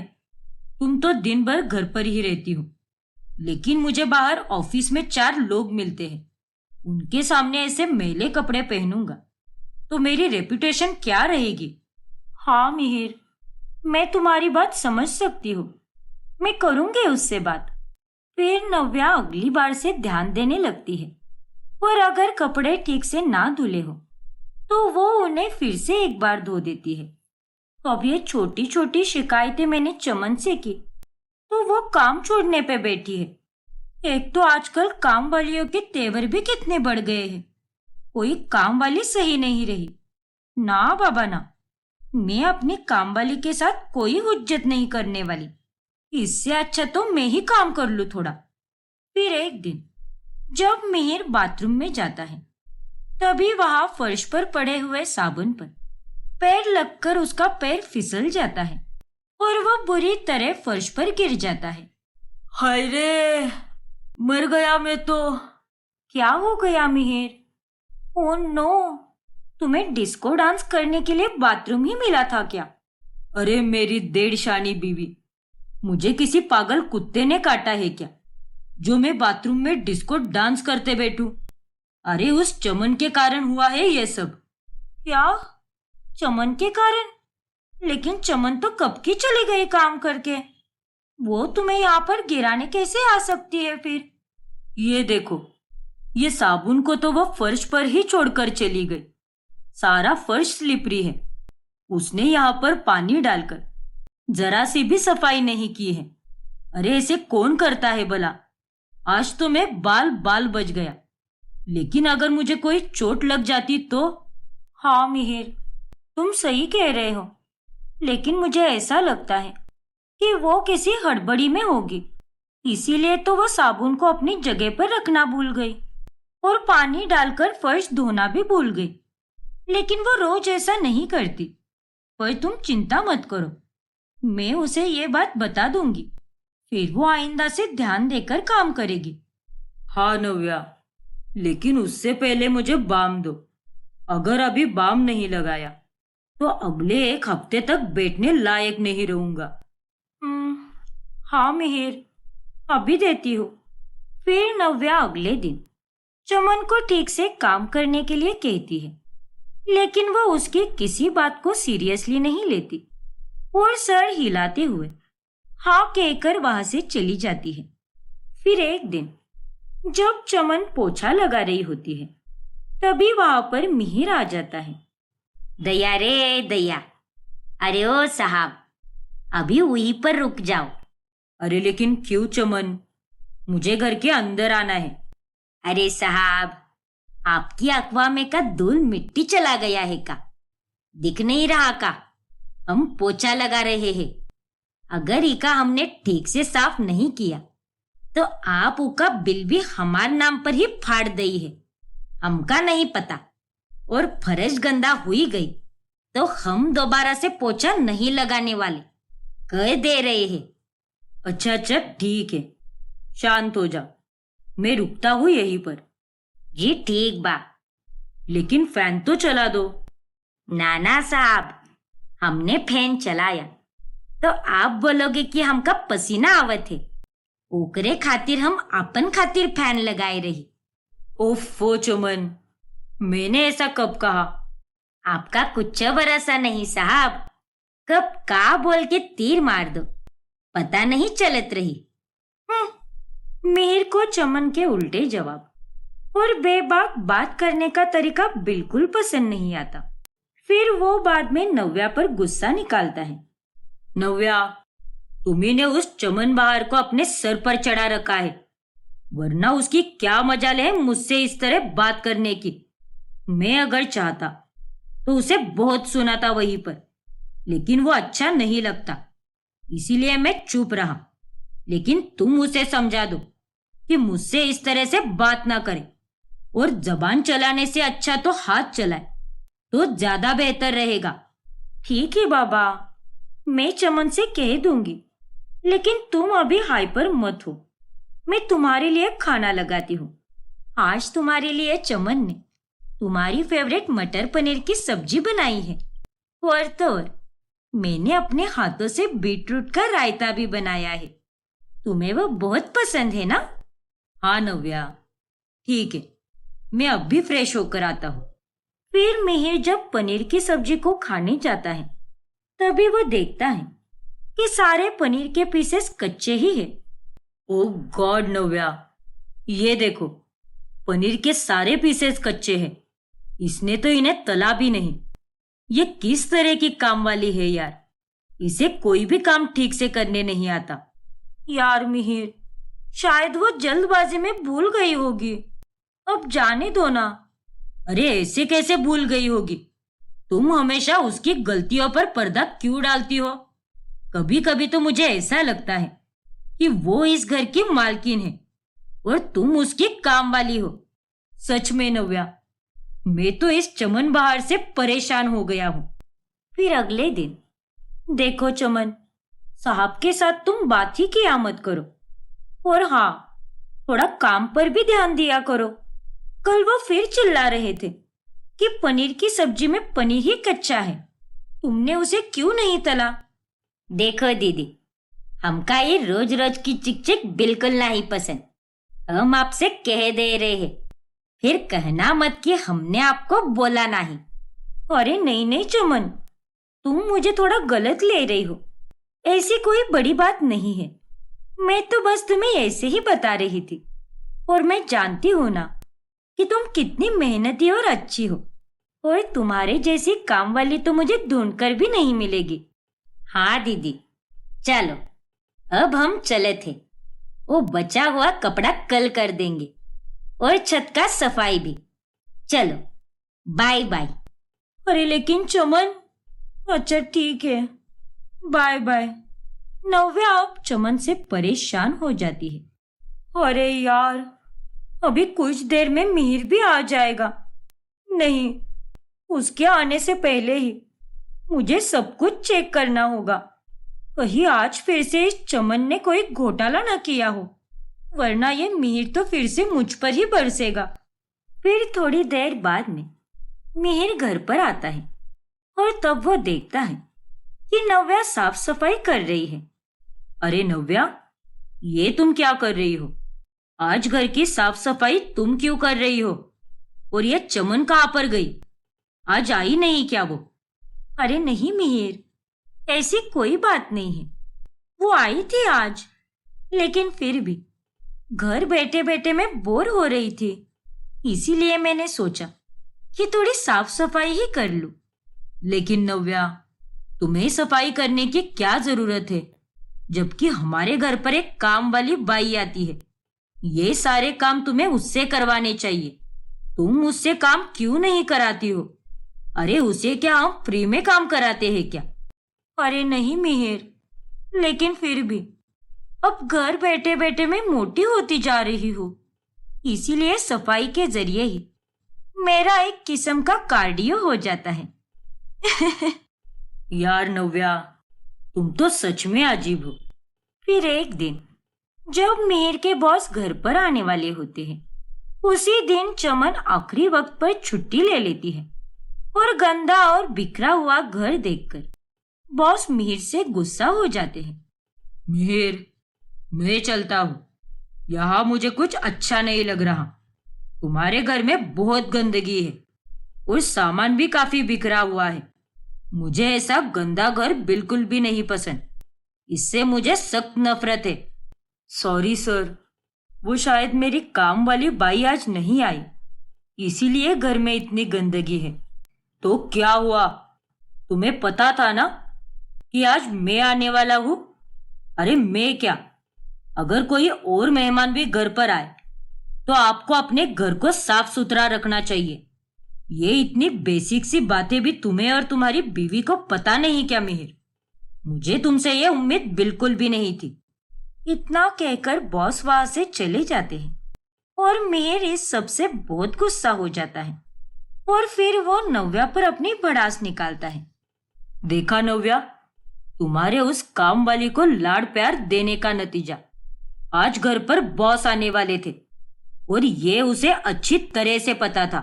तुम तो दिन भर घर पर ही रहती हो, लेकिन मुझे बाहर ऑफिस में 4 लोग मिलते हैं, उनके सामने ऐसे मैले कपड़े पहनूंगा तो मेरी रेपुटेशन क्या रहेगी? हाँ मिहिर, मैं तुम्हारी बात समझ सकती हूँ, मैं करूंगी उससे बात। फिर नव्या अगली बार से ध्यान देने लगती है, और अगर कपड़े ठीक से ना धुले हो तो वो उन्हें फिर से एक बार धो देती है। अब ये छोटी छोटी शिकायतें मैंने चमन से की तो वो काम छोड़ने पे बैठी है। एक तो आजकल काम वालियों के तेवर भी कितने बढ़ गए हैं, कोई काम वाली सही नहीं रही। ना बाबा ना, मैं अपनी काम वाली के साथ कोई हुज्जत नहीं करने वाली, इससे अच्छा तो मैं ही काम कर लूं थोड़ा। फिर एक दिन जब मिहिर बाथरूम में जाता है, तभी वहां फर्श पर पड़े हुए साबुन पर पैर लगकर उसका पैर फिसल जाता है, और वह बुरी तरह फर्श पर गिर जाता है। हाय रे, मर गया मैं तो। क्या हो गया मिहिर? ओह नो, तुम्हें डिस्को डांस करने के लिए बाथरूम ही मिला था क्या? अरे मेरी देड़शानी बीवी, मुझे किसी पागल कुत्ते ने काटा है क्या जो मैं बाथरूम में डिस्को डांस करते बैठूं? अरे उस चमन के कारण हुआ है ये सब। क्या? चमन के कारण? लेकिन चमन तो कब की चली गई काम करके, वो तुम्हें यहाँ पर गिराने कैसे आ सकती है फिर? ये देखो, ये साबुन को तो वो फर्श पर ही छोड़कर चली गई, सारा फर्श स्लिपरी है, उसने यहाँ पर पानी डालकर जरा सी भी सफाई नहीं की है। अरे ऐसे कौन करता है भला? आज तो मैं बाल बाल बच गया, लेकिन अगर मुझे कोई चोट लग जाती तो? हाँ मिहिर, तुम सही कह रहे हो, लेकिन मुझे ऐसा लगता है कि वो किसी हड़बड़ी में होगी, इसीलिए तो वो साबुन को अपनी जगह पर रखना भूल गई और पानी डालकर फर्श धोना भी भूल गई। लेकिन वो रोज ऐसा नहीं करती। पर तुम चिंता मत करो, मैं उसे ये बात बता दूंगी, फिर वो आइंदा से ध्यान देकर काम करेगी। हाँ नव्या, लेकिन उससे पहले मुझे बाम दो। अगर अभी बाम नहीं लगाया तो अगले 1 हफ्ते तक बैठने लायक नहीं रहूंगा। हाँ मिहिर, अभी देती हूँ। फिर नव्या अगले दिन चमन को ठीक से काम करने के लिए कहती है, लेकिन वो उसकी किसी बात को सीरियसली नहीं लेती और सर हिलाते हुए हाँ कहकर वहां से चली जाती है। फिर एक दिन जब चमन पोछा लगा रही होती है, तभी वहां पर मिहिर आ जाता है। दया रे दया, अरे ओ साहब, अभी वहीं पर रुक जाओ। अरे लेकिन क्यों चमन, मुझे घर के अंदर आना है। अरे साहब, आपकी अखवा में का धूल मिट्टी चला गया है का? दिख नहीं रहा का? हम पोछा लगा रहे हैं। अगर इका हमने ठीक से साफ नहीं किया तो आप उका बिल भी हमारे नाम पर ही फाड़ दई है। हमका नहीं पता, और फर्श गंदा हुई गई तो हम दोबारा से पोछा नहीं लगाने वाले, कह दे रहे हैं। अच्छा अच्छा ठीक है, शांत हो जा, मैं रुकता हूँ यहीं पर। जी ठीक बा, लेकिन फैन तो चला दो। नाना साहब, हमने फैन चलाया तो आप बोलोगे कि हमका पसीना आवत है, ओकरे खातिर हम अपन खातिर फैन लगाए रही। ओफो चमन, मैंने ऐसा कब कहा? आपका कुछ भरोसा नहीं साहब, कब का बोल के तीर मार दो, पता नहीं चलत रही। मिहिर को चमन के उल्टे जवाब और बेबाक बात करने का तरीका बिल्कुल पसंद नहीं आता। फिर वो बाद में नव्या पर गुस्सा निकालता है। नव्या, तुम्ही ने उस चमन बहार को अपने सर पर चढ़ा रखा है, वरना उसकी क्या मजाल है मुझसे इस तरह बात करने की। मैं अगर चाहता तो उसे बहुत सुनाता वहीं पर, लेकिन वो अच्छा नहीं लगता, इसीलिए मैं चुप रहा। लेकिन तुम उसे समझा दो कि मुझसे इस तरह से बात ना करे, और जबान चलाने से अच्छा तो हाथ चलाए तो ज्यादा बेहतर रहेगा। ठीक है बाबा, मैं चमन से कह दूंगी, लेकिन तुम अभी हाइपर मत हो। मैं तुम्हारे लिए खाना लगाती हूँ। आज तुम्हारे लिए चमन ने तुम्हारी फेवरेट मटर पनीर की सब्जी बनाई है, और तो और मैंने अपने हाथों से बीटरूट का रायता भी बनाया है। तुम्हें वो बहुत पसंद है ना? हाँ नव्या, ठीक है, मैं अब भी फ्रेश होकर आता हूँ। फिर मिहिर जब पनीर की सब्जी को खाने जाता है, तभी वो देखता है कि सारे पनीर के पीसेस कच्चे ही है। ओह गॉड नव्या, ये देखो, पनीर के सारे पीसेस कच्चे हैं। इसने तो इन्हें तला भी नहीं। ये किस तरह की काम वाली है यार, इसे कोई भी काम ठीक से करने नहीं आता। यार मिहिर, शायद वो जल्दबाजी में भूल गई होगी, अब जाने दो ना। अरे ऐसे कैसे भूल गई होगी? तुम हमेशा उसकी गलतियों पर पर्दा क्यों डालती हो? कभी कभी तो मुझे ऐसा लगता है कि वो इस घर की मालकिन है और तुम उसकी काम वाली हो। सच में नव्या, मैं तो इस चमन बहार से परेशान हो गया हूं। फिर अगले दिन, देखो चमन, साहब के साथ तुम बात ही किया मत करो, और हाँ, थोड़ा काम पर भी ध्यान दिया करो। कल वो फिर चिल्ला रहे थे कि पनीर की सब्जी में पनीर ही कच्चा है, तुमने उसे क्यों नहीं तला? देखो दीदी, हमका ये रोज रोज की चिक बिल्कुल नहीं पसंद। हम आपसे कह दे रहे हैं, फिर कहना मत कि हमने आपको बोला नहीं। अरे नहीं नहीं चमन, तुम मुझे थोड़ा गलत ले रही हो। ऐसी कोई बड़ी बात नहीं है, मैं तो बस तुम्हें ऐसे ही बता रही थी, और मैं जानती हूं ना कि तुम कितनी मेहनती और अच्छी हो। और तुम्हारे जैसी काम वाली तो मुझे ढूंढकर भी नहीं मिलेगी। हाँ दीदी, चलो अब हम चले थे। वो बचा हुआ कपड़ा कल कर देंगे और छत का सफाई भी। चलो बाय बाय। अरे लेकिन चमन। अच्छा ठीक है, बाय बाय। नव्या अब चमन से परेशान हो जाती है। अरे यार, अभी कुछ देर में मिहिर भी आ जाएगा। नहीं, उसके आने से पहले ही मुझे सब कुछ चेक करना होगा। कहीं आज फिर से इस चमन ने कोई घोटाला न किया हो, वरना ये मिहिर तो फिर से मुझ पर ही बरसेगा। फिर थोड़ी देर बाद में मिहिर घर पर आता है और तब वो देखता है कि नव्या साफ सफाई कर रही है। अरे नव्या, ये तुम क्या कर रही हो? आज घर की साफ सफाई तुम क्यों कर रही हो? और ये चमन कहाँ पर गई? आज आई नहीं क्या वो? अरे नहीं मिहिर, ऐसी कोई बात नहीं है। वो आई थी आज, लेकिन फिर भी घर बैठे बैठे मैं बोर हो रही थी, इसीलिए मैंने सोचा कि थोड़ी साफ सफाई ही कर लूं। लेकिन नव्या, तुम्हें सफाई करने की क्या जरूरत है, जबकि हमारे घर पर एक काम वाली बाई आती है। ये सारे काम तुम्हें उससे करवाने चाहिए। तुम उससे काम क्यों नहीं कराती हो? अरे उसे क्या हम फ्री में काम कराते हैं क्या? अरे नहीं मिहिर, लेकिन फिर भी अब घर बैठे बैठे मैं मोटी होती जा रही हूँ, इसीलिए सफाई के जरिए ही मेरा एक किस्म का कार्डियो हो जाता है। यार नव्या, तुम तो सच में अजीब हो। फिर एक दिन जब मिहिर के बॉस घर पर आने वाले होते हैं, उसी दिन चमन आखिरी वक्त पर छुट्टी ले लेती है और गंदा और बिखरा हुआ घर देखकर बॉस मिहिर से गुस्सा हो जाते हैं। मिहिर, मैं चलता हूँ, यहाँ मुझे कुछ अच्छा नहीं लग रहा। तुम्हारे घर में बहुत गंदगी है और सामान भी काफी बिखरा हुआ है। मुझे ऐसा गंदा घर बिल्कुल भी नहीं पसंद। इससे मुझे सख्त नफरत है। सॉरी सर, वो शायद मेरी काम वाली बाई आज नहीं आई, इसीलिए घर में इतनी गंदगी है। तो क्या हुआ? तुम्हें पता था ना कि आज मैं आने वाला हूँ? अरे मैं क्या, अगर कोई और मेहमान भी घर पर आए तो आपको अपने घर को साफ सुथरा रखना चाहिए। ये इतनी बेसिक सी बातें भी तुम्हें और तुम्हारी बीवी को पता नहीं क्या मिहिर? मुझे तुमसे ये उम्मीद बिल्कुल भी नहीं थी। इतना कहकर बॉस वहां से चले जाते हैं और मिहिर इस सबसे बहुत गुस्सा हो जाता है और फिर वो नव्या पर अपनी भड़ास निकालता है। देखा नव्या, तुम्हारे उस काम वाली को लाड़ प्यार देने का नतीजा। आज घर पर बॉस आने वाले थे और ये उसे अच्छी तरह से पता था,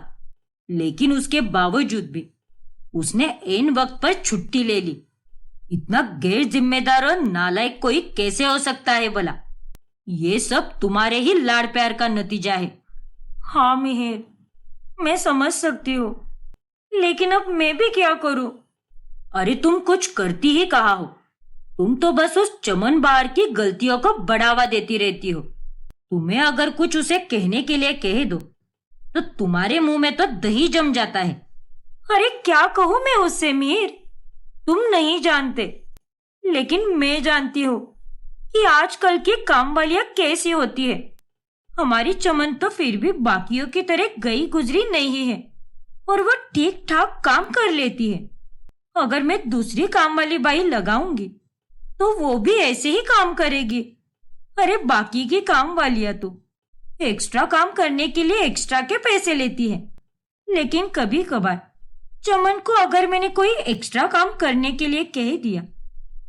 लेकिन उसके बावजूद भी उसने ऐन वक्त पर छुट्टी ले ली। इतना गैर जिम्मेदार और नालायक कोई कैसे हो सकता है भला? ये सब तुम्हारे ही लाड़ प्यार का नतीजा है। हाँ मिहिर, मैं समझ सकती हूँ, लेकिन अब मैं भी क्या करूँ? अरे तुम कुछ करती ही कहाँ हो? तुम तो बस उस चमन बाहर की गलतियों को बढ़ावा देती रहती हो। तुम्हें अगर कुछ उसे कहने के लिए कह दो तो तुम्हारे मुंह में तो दही जम जाता है। अरे क्या कहूँ मैं उससे मिहिर? तुम नहीं जानते, लेकिन मैं जानती हूँ कि आजकल की काम वालियां कैसी होती है। हमारी चमन तो फिर भी बाकियों की तरह गई गुजरी नहीं है और वो ठीक ठाक काम कर लेती है। अगर मैं दूसरी काम वाली बाई लगाऊंगी तो वो भी ऐसे ही काम करेगी। अरे बाकी की काम वालियां तो एक्स्ट्रा काम करने के लिए एक्स्ट्रा के पैसे लेती है, लेकिन कभी कभार चमन को अगर मैंने कोई एक्स्ट्रा काम करने के लिए कह दिया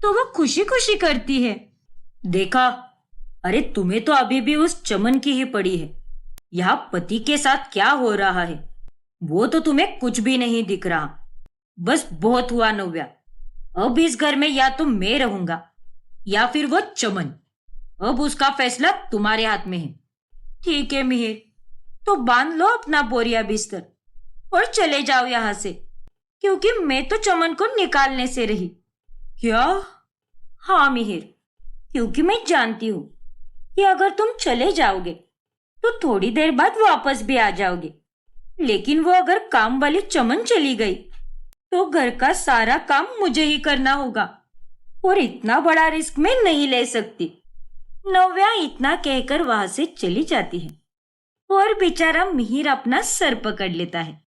तो वो खुशी खुशी करती है। देखा, अरे तुम्हें तो अभी भी उस चमन की ही पड़ी है। यहाँ पति के साथ क्या हो रहा है वो तो तुम्हें कुछ भी नहीं दिख रहा। बस बहुत हुआ नव्या, अब इस घर में या तो मैं रहूंगा या फिर वो चमन। अब उसका फैसला तुम्हारे हाथ में है। ठीक है मिहिर, तो बांध लो अपना बोरिया बिस्तर और चले जाओ यहाँ से, क्योंकि मैं तो चमन को निकालने से रही। क्या? हाँ मिहिर, क्योंकि मैं जानती हूँ कि अगर तुम चले जाओगे तो थोड़ी देर बाद वापस भी आ जाओगे, लेकिन वो अगर काम वाली चमन चली गई तो घर का सारा काम मुझे ही करना होगा और इतना बड़ा रिस्क मैं नहीं ले सकती। नव्या इतना कहकर वहां से चली जाती है और बेचारा मिहिर अपना सर पकड़ लेता है।